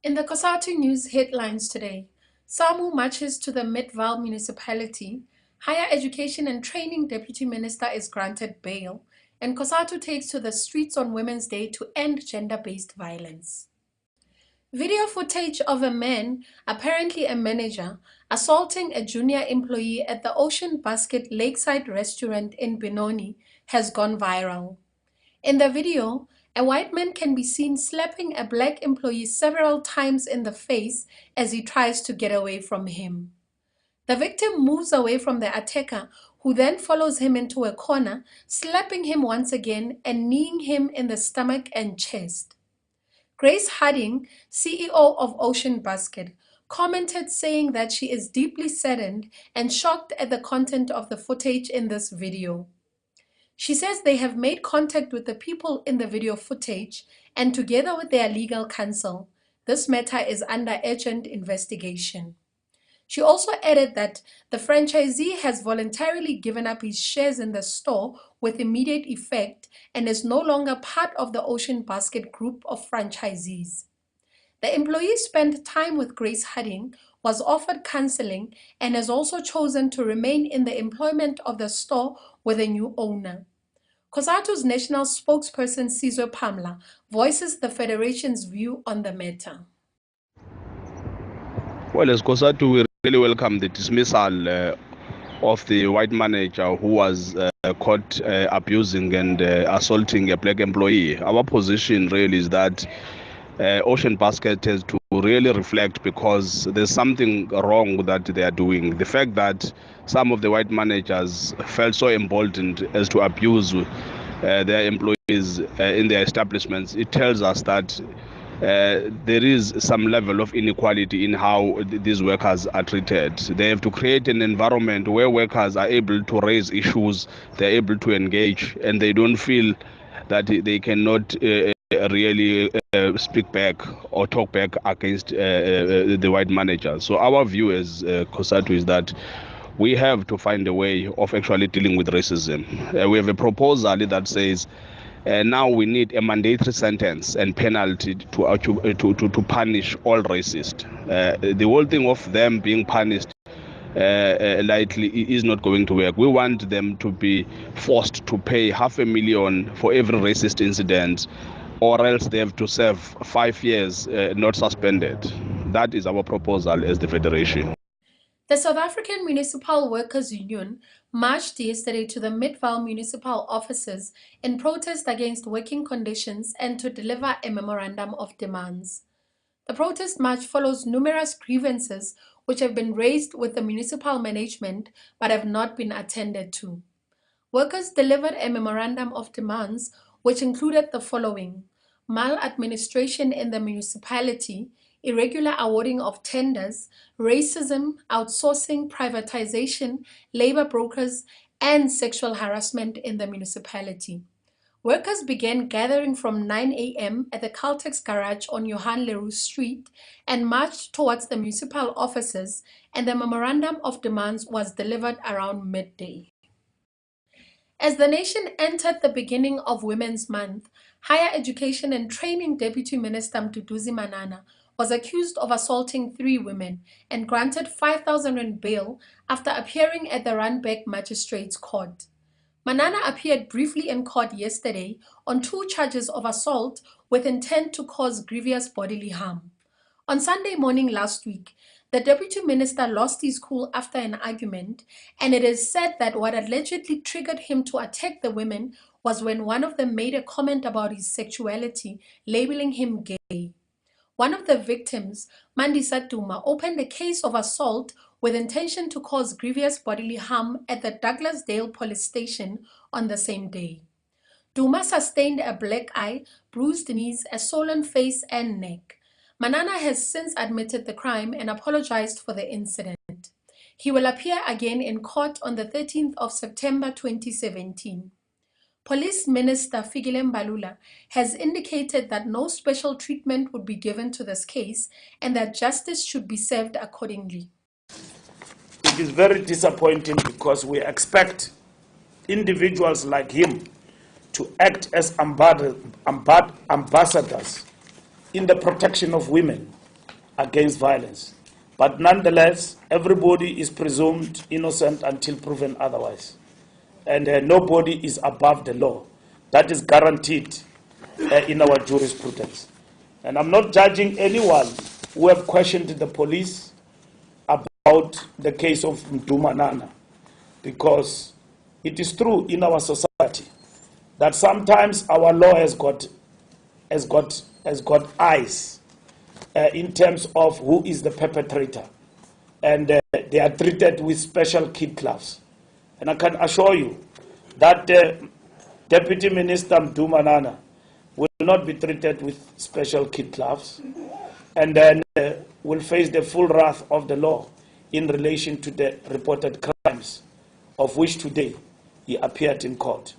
In the COSATU news headlines today, SAMU marches to the Midvaal municipality, Higher Education and Training Deputy Minister is granted bail, and COSATU takes to the streets on Women's Day to end gender-based violence. Video footage of a man, apparently a manager, assaulting a junior employee at the Ocean Basket Lakeside restaurant in Benoni has gone viral. In the video, a white man can be seen slapping a black employee several times in the face as he tries to get away from him. The victim moves away from the attacker, who then follows him into a corner, slapping him once again and kneeing him in the stomach and chest. Grace Harding, CEO of Ocean Basket, commented saying that she is deeply saddened and shocked at the content of the footage in this video. She says they have made contact with the people in the video footage and together with their legal counsel, this matter is under urgent investigation. She also added that the franchisee has voluntarily given up his shares in the store with immediate effect and is no longer part of the Ocean Basket group of franchisees. The employee spent time with Grace Harding, was offered counseling, and has also chosen to remain in the employment of the store with a new owner. COSATU's national spokesperson Sizwe Pamla voices the Federation's view on the matter. Well, as COSATU, we really welcome the dismissal of the white manager who was caught abusing and assaulting a black employee. Our position really is that Ocean Basket has to really reflect, because there's something wrong that they are doing. The fact that some of the white managers felt so emboldened as to abuse their employees in their establishments, it tells us that there is some level of inequality in how these workers are treated. They have to create an environment where workers are able to raise issues, they're able to engage, and they don't feel that they cannot really speak back or talk back against the white manager. So our view as COSATU is that we have to find a way of actually dealing with racism. We have a proposal that says now we need a mandatory sentence and penalty to punish all racists. The whole thing of them being punished lightly is not going to work. We want them to be forced to pay $500,000 for every racist incident, or else they have to serve 5 years not suspended. That is our proposal as the Federation. The South African Municipal Workers Union marched yesterday to the Midvaal municipal offices in protest against working conditions and to deliver a memorandum of demands. The protest march follows numerous grievances which have been raised with the municipal management but have not been attended to. Workers delivered a memorandum of demands which included the following: maladministration in the municipality, irregular awarding of tenders, racism, outsourcing, privatization, labor brokers, and sexual harassment in the municipality. Workers began gathering from 9 a.m. at the Caltex garage on Johan Leroux Street and marched towards the municipal offices, and the memorandum of demands was delivered around midday. As the nation entered the beginning of Women's Month, Higher Education and Training Deputy Minister Mduduzi Manana was accused of assaulting 3 women and granted 5,000 rand bail after appearing at the Randburg Magistrates Court. Manana appeared briefly in court yesterday on 2 charges of assault with intent to cause grievous bodily harm. On Sunday morning last week, the Deputy Minister lost his cool after an argument, and it is said that what allegedly triggered him to attack the women was when one of them made a comment about his sexuality, labeling him gay. One of the victims, Mandisa Duma, opened a case of assault with intention to cause grievous bodily harm at the Douglasdale police station on the same day. Duma sustained a black eye, bruised knees, a swollen face and neck. Manana has since admitted the crime and apologized for the incident. He will appear again in court on the 13th of September 2017. Police Minister Fikile Mbalula has indicated that no special treatment would be given to this case and that justice should be served accordingly. It is very disappointing because we expect individuals like him to act as ambassadors in the protection of women. against violence. But nonetheless, everybody is presumed innocent until proven otherwise. And nobody is above the law. That is guaranteed in our jurisprudence. And I'm not judging anyone who have questioned the police about the case of Mdumanana, because it is true in our society that sometimes our law has got eyes in terms of who is the perpetrator, and they are treated with special kid gloves. And I can assure you that Deputy Minister Mdumanana will not be treated with special kid gloves, and then will face the full wrath of the law in relation to the reported crimes, of which today he appeared in court.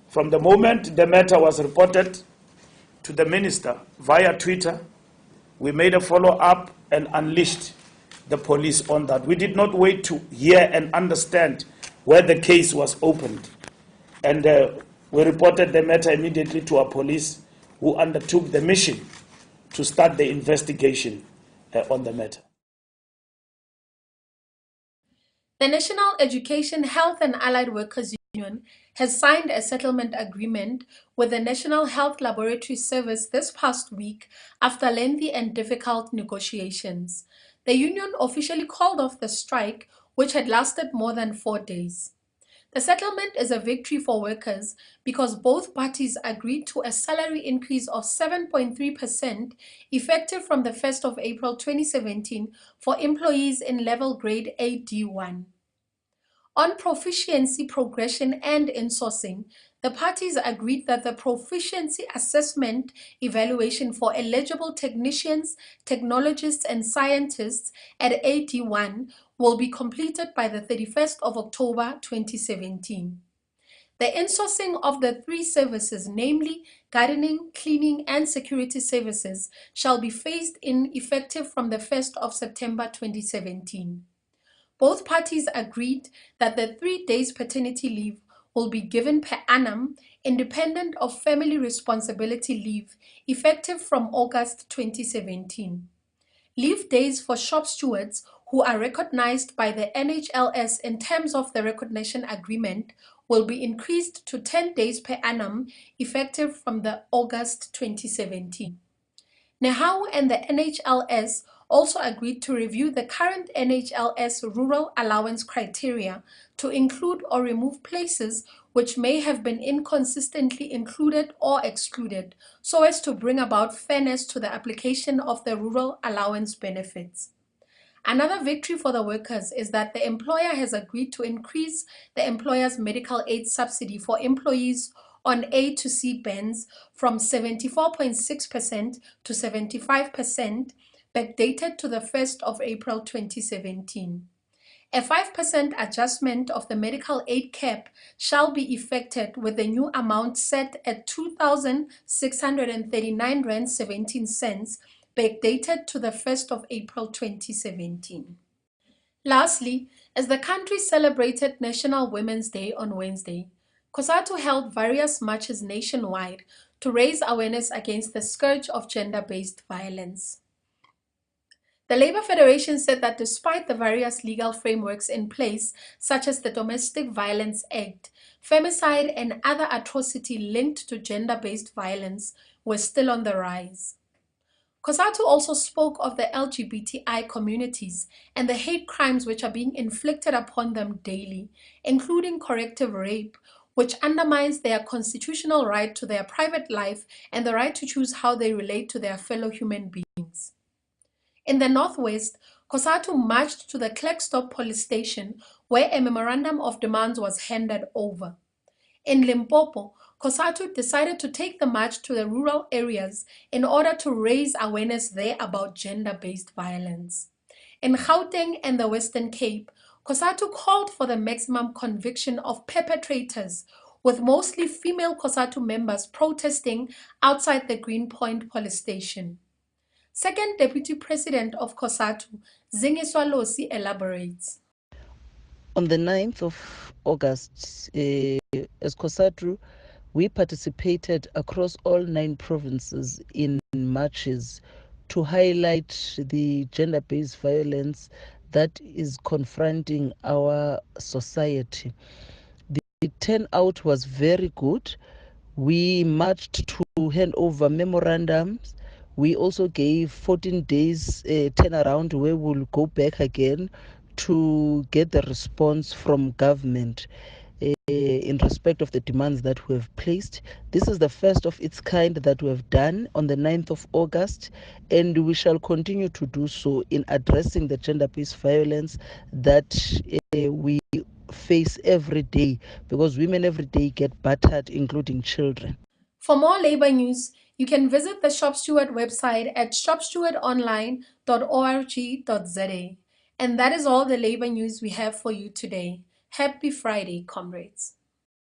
From the moment the matter was reported to the minister via Twitter, we made a follow-up and unleashed the police on that. We did not wait to hear and understand where the case was opened. And we reported the matter immediately to our police, who undertook the mission to start the investigation on the matter. The National Education, Health and Allied Workers Union has signed a settlement agreement with the National Health Laboratory Service this past week after lengthy and difficult negotiations. The union officially called off the strike, which had lasted more than 4 days. The settlement is a victory for workers because both parties agreed to a salary increase of 7.3% effective from the 1st of April 2017 for employees in level grade AD1. On proficiency progression and insourcing, the parties agreed that the proficiency assessment evaluation for eligible technicians, technologists, and scientists at AD1 will be completed by the 31st of October 2017. The insourcing of the 3 services, namely gardening, cleaning, and security services, shall be phased in effective from the 1st of September 2017. Both parties agreed that the 3 days paternity leave will be given per annum, independent of family responsibility leave, effective from August 2017. Leave days for shop stewards who are recognized by the NHLS in terms of the recognition agreement will be increased to 10 days per annum, effective from the August 2017. NEHAWU and the NHLS also agreed to review the current NHLS rural allowance criteria to include or remove places which may have been inconsistently included or excluded, so as to bring about fairness to the application of the rural allowance benefits. Another victory for the workers is that the employer has agreed to increase the employer's medical aid subsidy for employees on A to C bands from 74.6% to 75%, backdated to the 1st of April 2017. A 5% adjustment of the medical aid cap shall be effected with the new amount set at 2,639 Rand 17 cents, backdated to the 1st of April 2017. Lastly, as the country celebrated National Women's Day on Wednesday, COSATU held various marches nationwide to raise awareness against the scourge of gender-based violence. The Labour Federation said that despite the various legal frameworks in place, such as the Domestic Violence Act, femicide and other atrocity linked to gender-based violence were still on the rise. COSATU also spoke of the LGBTI communities and the hate crimes which are being inflicted upon them daily, including corrective rape, which undermines their constitutional right to their private life and the right to choose how they relate to their fellow human beings. In the Northwest, COSATU marched to the Klerksdorp police station where a memorandum of demands was handed over. In Limpopo, COSATU decided to take the march to the rural areas in order to raise awareness there about gender-based violence. In Gauteng and the Western Cape, COSATU called for the maximum conviction of perpetrators, with mostly female COSATU members protesting outside the Greenpoint police station. Second Deputy President of COSATU, Zingiswa Losi, elaborates. On the 9th of August, as COSATU, we participated across all 9 provinces in marches to highlight the gender-based violence that is confronting our society. The turnout was very good. We marched to hand over memorandums. We also gave 14 days turnaround where we'll go back again to get the response from government in respect of the demands that we have placed. This is the first of its kind that we have done on the 9th of August, and we shall continue to do so in addressing the gender-based violence that we face every day, because women every day get battered, including children. For more labor news, you can visit the Shop Steward website at shopstewardonline.org.za. And that is all the labor news we have for you today. Happy Friday, comrades.